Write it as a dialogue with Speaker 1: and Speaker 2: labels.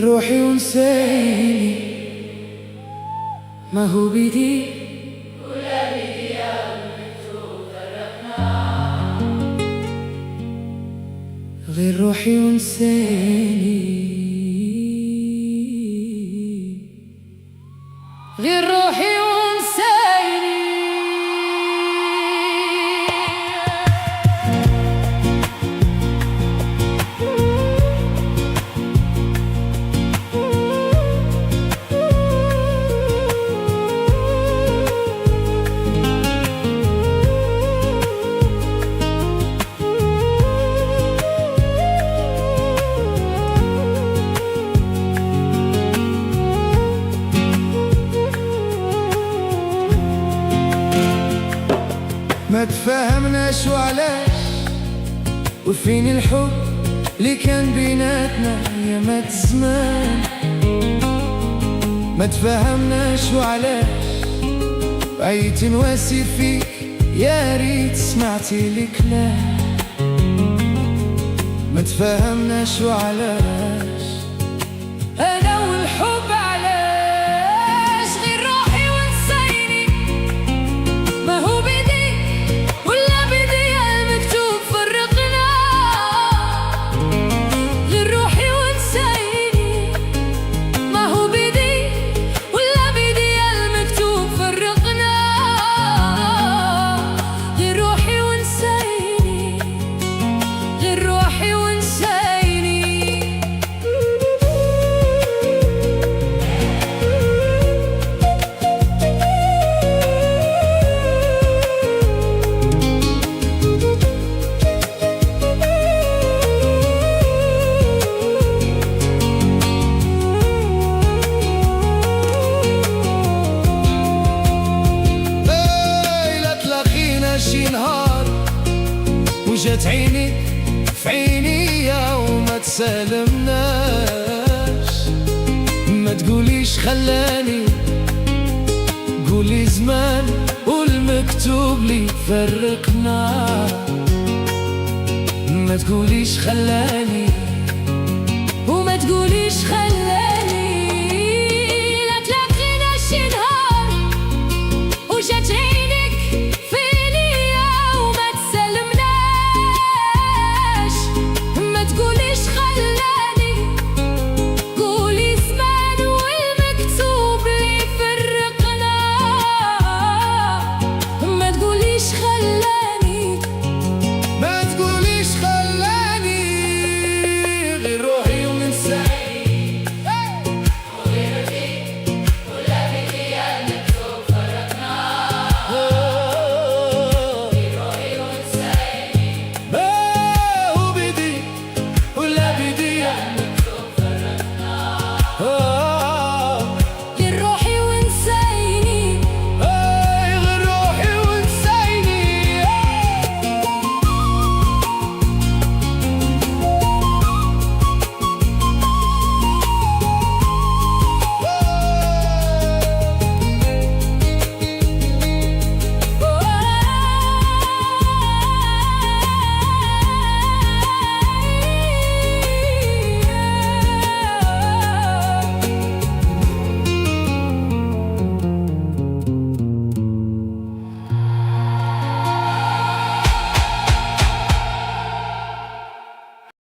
Speaker 1: روحي ونسيني، ما هو بيدي
Speaker 2: ولا بيدي يا مكتوب فرقنا.
Speaker 1: غير روحي ونسيني، غير روحي ونسيني. ما تفهمناش وعلاش، وفين الحب اللي كان بيناتنا يا مات زمان. ما تفهمناش وعلاش، بقيت نواسي فيك يا ريت سمعتي الكلام. ما تفهمناش وعلاش، انا والحب علاش. غير روحي ونسيني، ما هو بيدي ولا بيدي المكتوب فرقنا. غير روحي ونسيني، ما هو بيدي ولا بيدي المكتوب فرقنا. غير روحي ونسيني، غير روحي ونسيني. شي نهار وجات عيني في عيني وما تسالمناش. ما تقوليش خلاني، قولي زمان والمكتوب لي فرقنا. ما تقوليش خلاني وما تقوليش خلاني. لا تلاقينا شي نهار وجات عينك في oh.